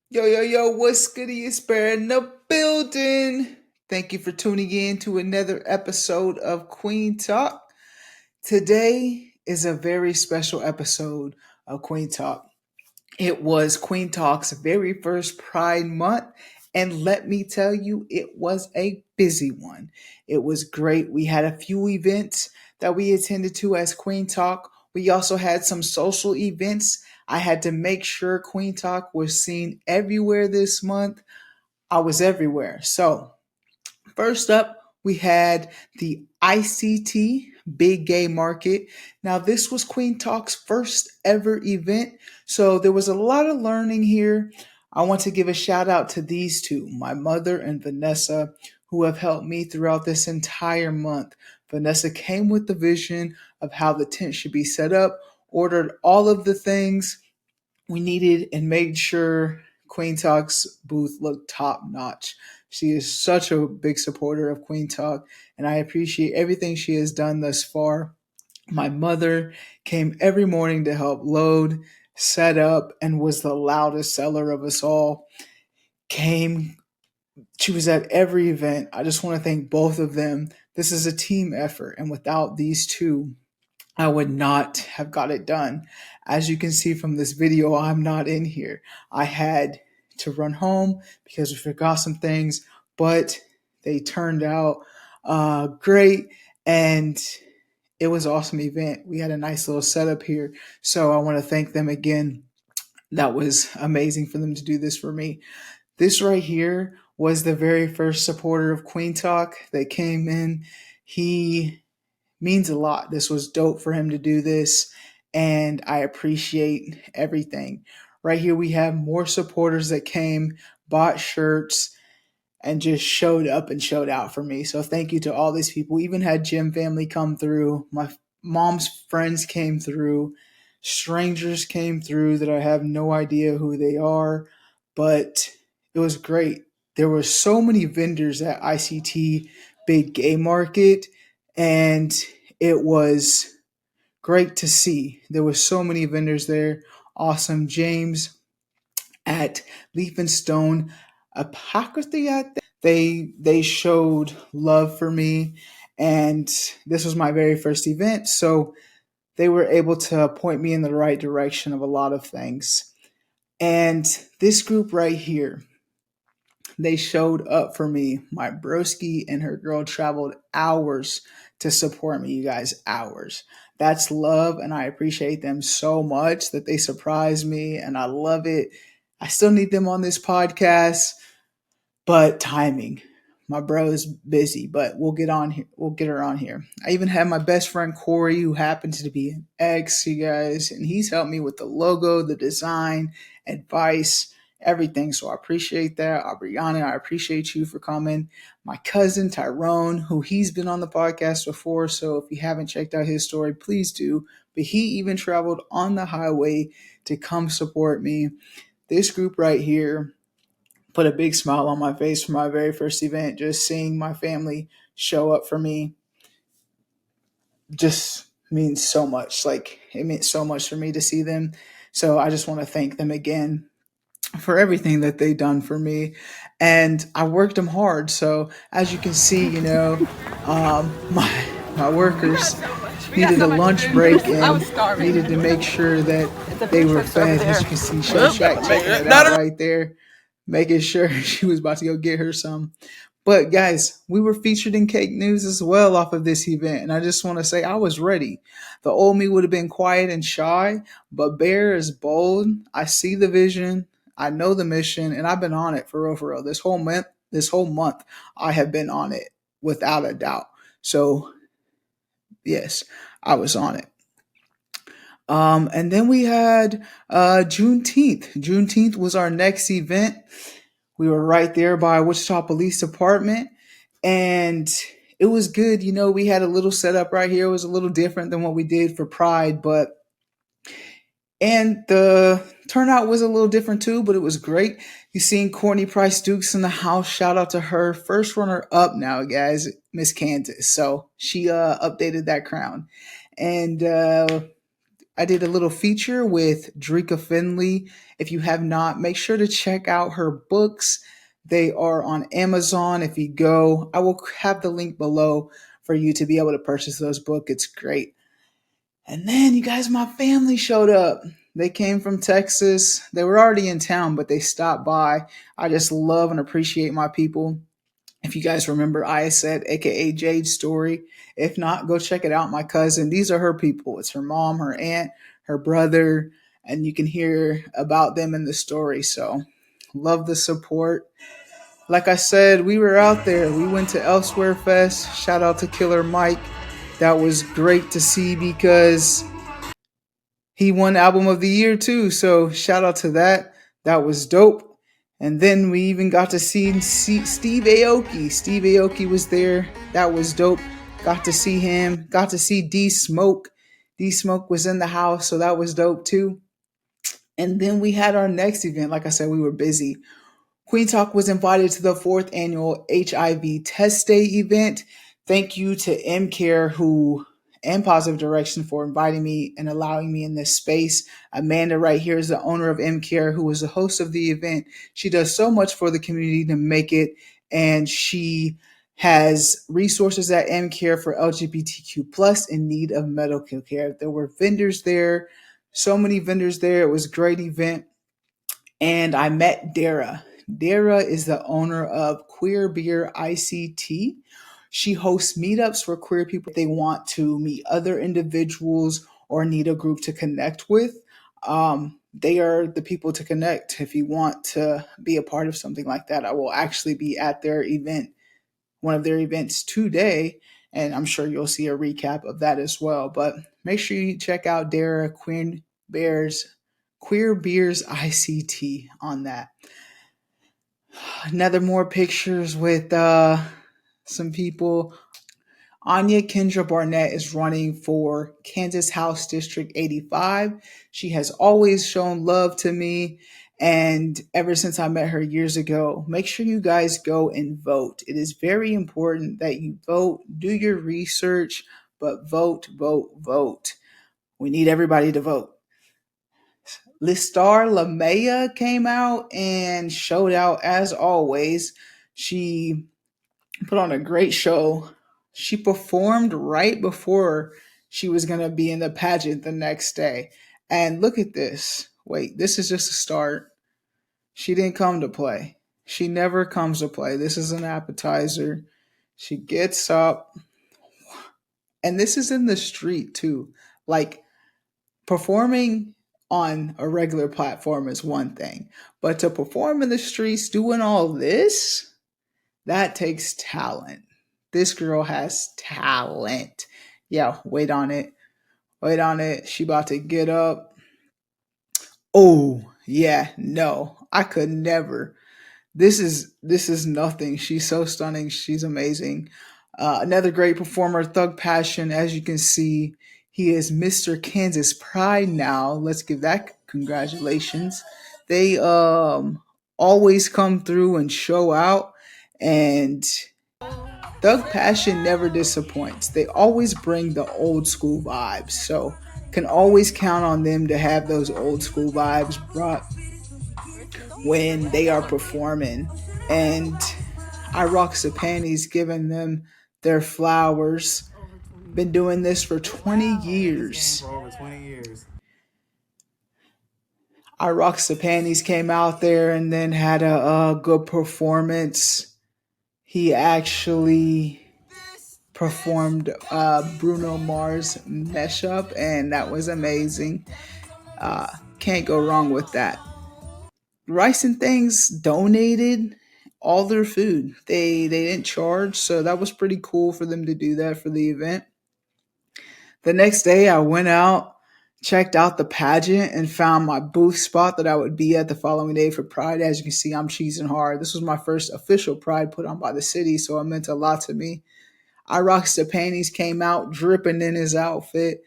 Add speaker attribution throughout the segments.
Speaker 1: Yo, yo, yo, what's good? It's Bear in the building. Thank you for tuning in to another episode of Kueen Talk. Today is a very special episode of Kueen Talk. It was Kueen Talk's very first Pride Month, and let me tell you, it was a busy one. It was great. We had a few events that we attended to as Kueen Talk. We also had some social events. I had to make sure Kueen Talk was seen everywhere this month. I was everywhere. So, first up, we had the ICT Big Gay Market. Now, this was Kueen Talk's first ever event, so there was a lot of learning here. I want to give a shout out to these two, my mother and Vanessa, who have helped me throughout this entire month. Vanessa came with the vision of how the tent should be set up, ordered all of the things we needed, and made sure Queen Talk's booth looked top notch. She is such a big supporter of Queen Talk, and I appreciate everything she has done thus far. My mother came every morning to help load, set up, and was the loudest seller of us all. Came, she was at every event. I just want to thank both of them. This is a team effort, and without these two, I would not have got it done. As you can see from this video, I'm not in here. I had to run home because we forgot some things, but they turned out great, and it was an awesome event. We had a nice little setup here, so I want to thank them again. That was amazing for them to do this for me. This right here was the very first supporter of Queen Talk that came in. He means a lot. This was dope for him to do this, and I appreciate everything. Right here, we have more supporters that came, bought shirts, and just showed up and showed out for me. So thank you to all these people. We even had Jim family come through. My mom's friends came through. Strangers came through that I have no idea who they are, but it was great. There were so many vendors at ICT Big Gay Market, and it was great to see. There were so many vendors there. Awesome. James at Leaf and Stone Apocryphy, I think. They showed love for me, and this was my very first event, so they were able to point me in the right direction of a lot of things. And this group right here, they showed up for me. My broski and her girl traveled hours to support me, you guys, hours. That's love, and I appreciate them so much that they surprised me, and I love it. I still need them on this podcast, but timing. My bro is busy, but we'll get on here. We'll get her on here. I even have my best friend Corey, who happens to be an ex, you guys, and he's helped me with the logo, the design, advice, everything. So I appreciate that. Aubriana, I appreciate you for coming. My cousin Tyrone, who he's been on the podcast before, so if you haven't checked out his story, please do. But he even traveled on the highway to come support me. This group right here put a big smile on my face for my very first event. Just seeing my family show up for me just means so much. Like, it meant so much for me to see them. So I just want to thank them again for everything that they done for me. And I worked them hard. So as you can see, my workers needed a lunch break and needed to make sure that they were fed. As you can see, Chef Shack checking it out right there, making sure she was about to go get her some. But guys, we were featured in Cake News as well off of this event, and I just want to say I was ready. The old me would have been quiet and shy, but Bear is bold. I see the vision, I know the mission, and I've been on it for real, for real. This whole month, I have been on it without a doubt. So yes, I was on it. And then we had Juneteenth. Juneteenth was our next event. We were right there by Wichita Police Department, and it was good. We had a little setup right here. It was a little different than what we did for Pride, and the turnout was a little different too, but it was great. You seen Courtney Price Dukes in the house. Shout out to her. First runner up now, guys, Miss Kansas. So she updated that crown. And I did a little feature with Drika Finley. If you have not, make sure to check out her books. They are on Amazon. If you go, I will have the link below for you to be able to purchase those books. It's great. And then you guys, my family showed up. They came from Texas. They were already in town, but they stopped by. I just love and appreciate my people. If you guys remember I said, aka Jade's story, if not, go check it out. My cousin, these are her people. It's her mom, her aunt, her brother, and you can hear about them in the story. So, love the support. Like I said, we were out there. We went to Elsewhere Fest. Shout out to Killer Mike. That was great to see because he won Album of the Year too. So shout out to that. That was dope. And then we even got to see Steve Aoki. Steve Aoki was there. That was dope. Got to see him. Got to see D Smoke. D Smoke was in the house, so that was dope too. And then we had our next event. Like I said, we were busy. Kueen Talk was invited to the fourth annual HIV Test Day event. Thank you to MCare who and Positive Direction for inviting me and allowing me in this space. Amanda right here is the owner of MCare who was the host of the event. She does so much for the community to make it, and she has resources at MCare for LGBTQ plus in need of medical care. There were vendors there, so many vendors there. It was a great event. And I met Dara. Dara is the owner of Queer Beer ICT. She hosts meetups for queer people if they want to meet other individuals or need a group to connect with. They are the people to connect. If you want to be a part of something like that, I will actually be at their event, one of their events today, and I'm sure you'll see a recap of that as well. But make sure you check out Dara Queer Beers ICT on that. Another more pictures with some people. Anya Kendra Barnett is running for Kansas House District 85. She has always shown love to me, and ever since I met her years ago. Make sure you guys go and vote. It is very important that you vote, do your research, but vote, vote, vote. We need everybody to vote. Listar Lamea came out and showed out as always. She put on a great show. She performed right before she was going to be in the pageant the next day. And look at this. Wait, this is just a start. She didn't come to play. She never comes to play. This is an appetizer. She gets up. And this is in the street too. Like, performing on a regular platform is one thing, but to perform in the streets doing all this, that takes talent. This girl has talent. Yeah, wait on it. Wait on it. She about to get up. Oh, yeah, no. I could never. This is nothing. She's so stunning. She's amazing. Another great performer, Thug Passion. As you can see, he is Mr. Kansas Pride now. Let's give that congratulations. They always come through and show out, and Thug Passion never disappoints. They always bring the old school vibes, so can always count on them to have those old school vibes brought when they are performing. And I rocks the panties giving them their flowers. Been doing this for 20 years.
Speaker 2: For over 20 years.
Speaker 1: I rocks the panties came out there and then had a good performance. He actually performed Bruno Mars Mesh Up, and that was amazing. Can't go wrong with that. Rice and Things donated all their food. They didn't charge, so that was pretty cool for them to do that for the event. The next day I went out, checked out the pageant, and found my booth spot that I would be at the following day for Pride. As you can see, I'm cheesing hard. This was my first official Pride put on by the city, so it meant a lot to me. I Rocks the Panties came out dripping in his outfit.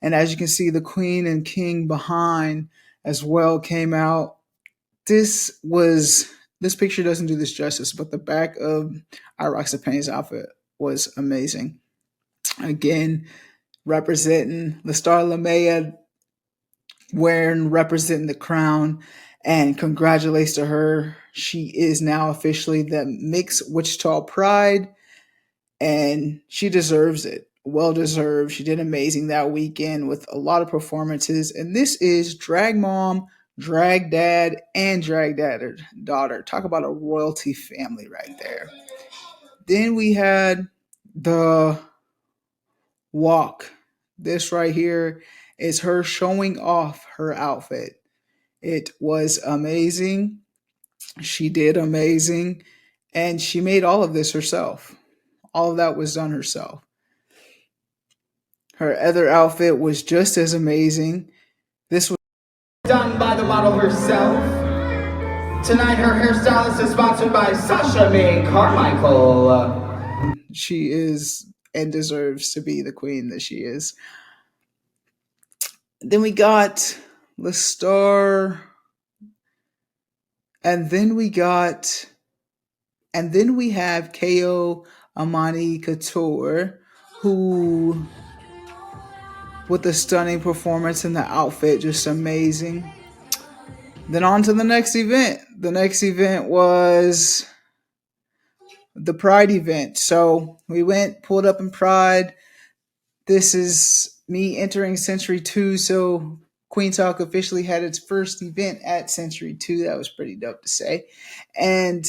Speaker 1: And as you can see, the Queen and King behind as well came out. This picture doesn't do this justice, but the back of I Rocks the Panties outfit was amazing. Again, representing the Star Lamea, wearing representing the crown, and congratulates to her. She is now officially the Mixed Wichita Pride, and she deserves it. Well deserved. She did amazing that weekend with a lot of performances. And this is drag mom, drag dad, and drag dad daughter. Talk about a royalty family right there. Then we had the walk. This right here is her showing off her outfit. It was amazing. She did amazing. And she made all of this herself. All of that was done herself. Her other outfit was just as amazing. This was
Speaker 2: done by the model herself. Tonight, her hairstylist is sponsored by Sasha May Carmichael.
Speaker 1: She is and deserves to be the queen that she is. Then we got the star, and then we got, and then we have KO Amani Couture, who, with a stunning performance and the outfit, just amazing. Then on to the next event. The next event was the Pride event. So we went, pulled up in Pride. This is me entering Century 2. So Kueen Talk officially had its first event at Century 2. That was pretty dope to say. And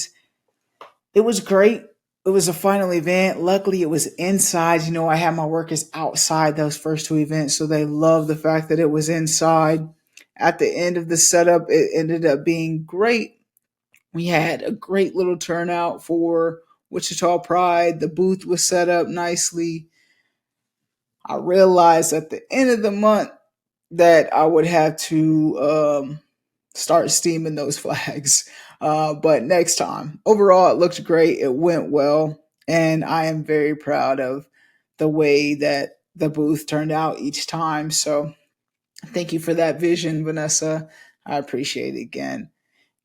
Speaker 1: it was great. It was a final event. Luckily, it was inside. You know, I had my workers outside those first two events. So they loved the fact that it was inside. At the end of the setup, it ended up being great. We had a great little turnout for Wichita Pride. The booth was set up nicely. I realized at the end of the month that I would have to start steaming those flags. But next time, overall, it looked great. It went well. And I am very proud of the way that the booth turned out each time. So thank you for that vision, Vanessa. I appreciate it again.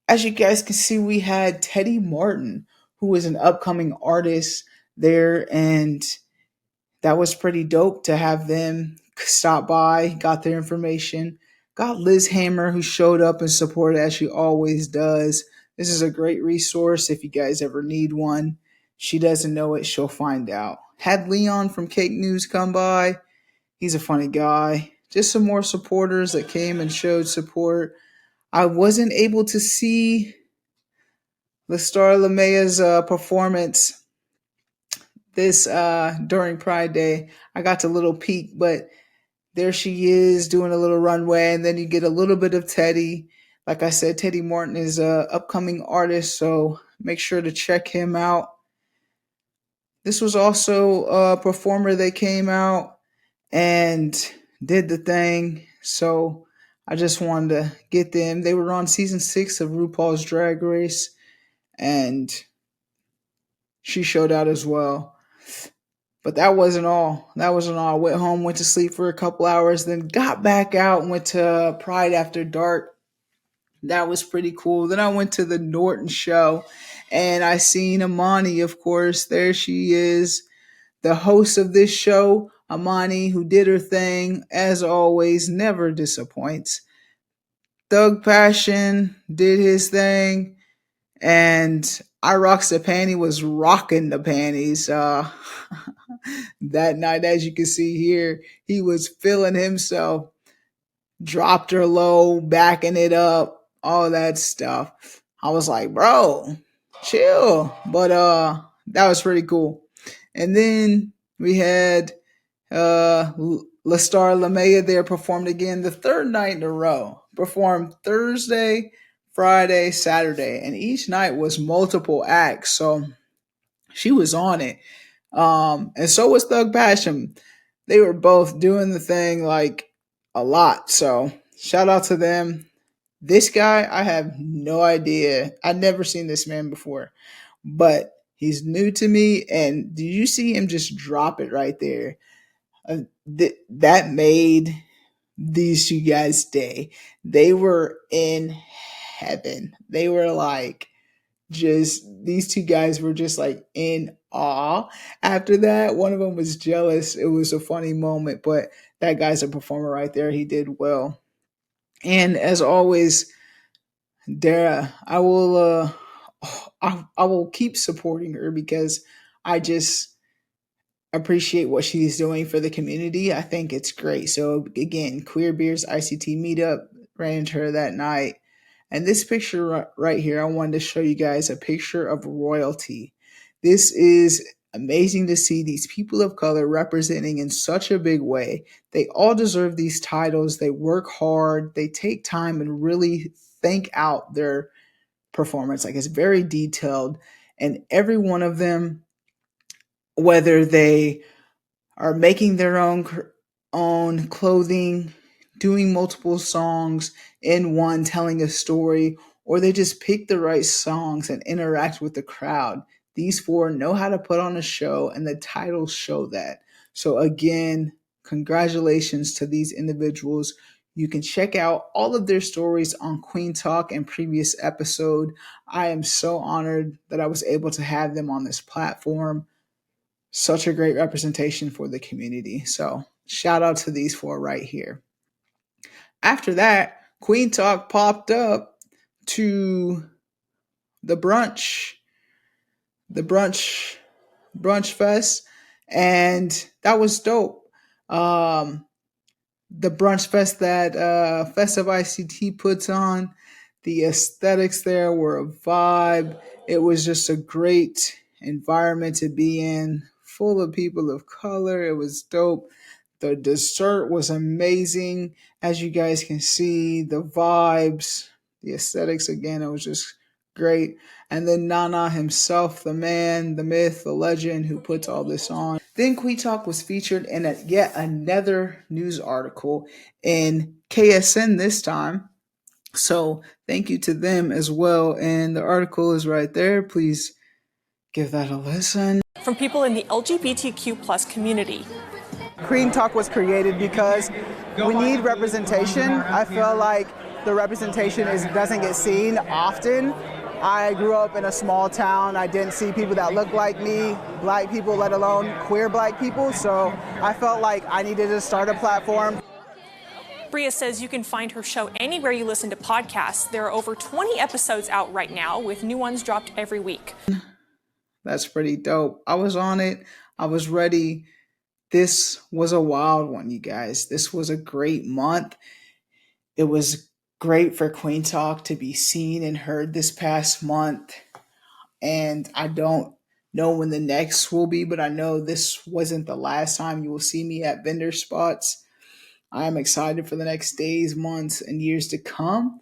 Speaker 1: As you guys can see, we had Teddy Martin, who is an upcoming artist there, and that was pretty dope to have them stop by, got their information. Got Liz Hammer, who showed up and supported as she always does. This is a great resource if you guys ever need one. She doesn't know it, she'll find out. Had Leon from Cake News come by. He's a funny guy. Just some more supporters that came and showed support. I wasn't able to see Lestar Lamea's performance this during Pride Day. I got to little peek, but there she is doing a little runway, and then you get a little bit of Teddy. Like I said, Teddy Martin is a upcoming artist, so make sure to check him out. This was also a performer that came out and did the thing, so I just wanted to get them. They were on season 6 of RuPaul's Drag Race, and she showed out as well. But that wasn't all. That wasn't all. I went home, went to sleep for a couple hours, then got back out and went to Pride After Dark. That was pretty cool. Then I went to the Norton show and I seen Amani, of course. There she is, the host of this show, Amani, who did her thing, as always, never disappoints. Thug Passion did his thing, and I Rocks the Panty was rocking the panties. That night, as you can see here, he was feeling himself, dropped her low, backing it up, all that stuff. I was like, bro, chill. But that was pretty cool. And then we had Lestar Lamea there performed again the third night in a row. Performed Thursday, Friday, Saturday, and each night was multiple acts. So she was on it. And so was Thug Passion. They were both doing the thing like a lot. So shout out to them. This guy, I have no idea. I've never seen this man before, but he's new to me. And do you see him just drop it right there? That made these two guys' day. They were in heaven. They were like, just these two guys were just like in awe after that. One of them was jealous. It was a funny moment, but that guy's a performer right there. He did well. And as always, Dara, I will keep supporting her because I just appreciate what she's doing for the community. I think it's great. So again, Queer Beers ICT meetup, ran into her that night. And this picture right here, I wanted to show you guys a picture of royalty. This is amazing to see these people of color representing in such a big way. They all deserve these titles. They work hard. They take time and really think out their performance. Like, it's very detailed. And every one of them, whether they are making their own clothing, doing multiple songs in one, telling a story, or they just pick the right songs and interact with the crowd. These four know how to put on a show, and the titles show that. So again, congratulations to these individuals. You can check out all of their stories on Kueen Talk and previous episode. I am so honored that I was able to have them on this platform. Such a great representation for the community. So shout out to these four right here. After that, Kueen Talk popped up to the the brunch, brunch fest, and that was dope. Um, the brunch fest that Festive ICT puts on. The aesthetics there were a vibe. It was just a great environment to be in, full of people of color. It was dope. The dessert was amazing. As you guys can see, the vibes, the aesthetics again, it was just great. And then Nana himself, the man, the myth, the legend who puts all this on. Then Kueen Talk was featured in yet another news article in KSN this time. So thank you to them as well. And the article is right there. Please give that a listen.
Speaker 3: From people in the LGBTQ plus community.
Speaker 4: Kueen Talk was created because we need representation. I feel like the representation doesn't get seen often. I grew up in a small town. I didn't see people that looked like me, black people, let alone queer black people. So I felt like I needed to start a platform.
Speaker 3: Bria says you can find her show anywhere you listen to podcasts. There are over 20 episodes out right now, with new ones dropped every week.
Speaker 1: That's pretty dope. I was on it. I was ready. This was a wild one, you guys. This was a great month. It was great for Kueen Talk to be seen and heard this past month. And I don't know when the next will be, but I know this wasn't the last time you will see me at vendor spots. I'm excited for the next days, months, and years to come.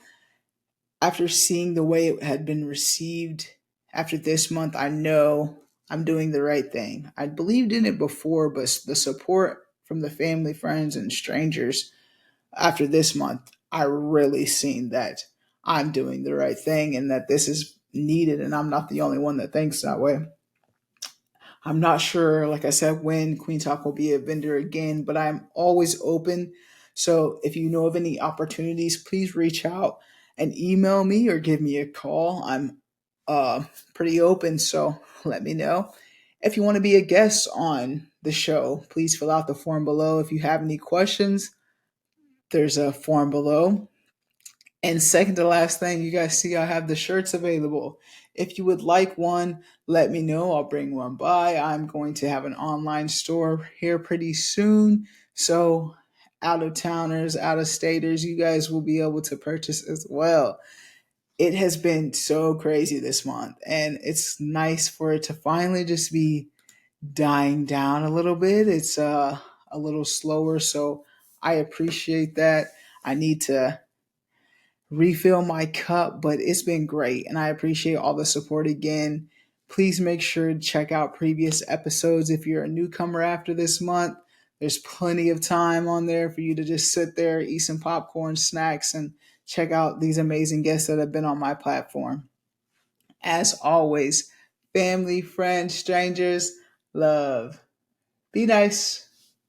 Speaker 1: After seeing the way it had been received after this month, I know I'm doing the right thing. I believed in it before, but the support from the family, friends, and strangers after this month, I really seen that I'm doing the right thing and that this is needed, and I'm not the only one that thinks that way. I'm not sure, like I said, when Kueen Talk will be a vendor again, but I'm always open. So if you know of any opportunities, please reach out and email me or give me a call. I'm pretty open, so let me know. If you want to be a guest on the show, please fill out the form below. If you have any questions, there's a form below. And second to last thing, you guys see I have the shirts available. If you would like one, let me know. I'll bring one by. I'm going to have an online store here pretty soon. So out of towners, out of staters, you guys will be able to purchase as well. It has been so crazy this month, and it's nice for it to finally just be dying down a little bit. It's a little slower, so I appreciate that. I need to refill my cup, but it's been great and I appreciate all the support again. Please make sure to check out previous episodes if you're a newcomer after this month. There's plenty of time on there for you to just sit there, eat some popcorn, snacks, and check out these amazing guests that have been on my platform. As always, family, friends, strangers, love. Be nice.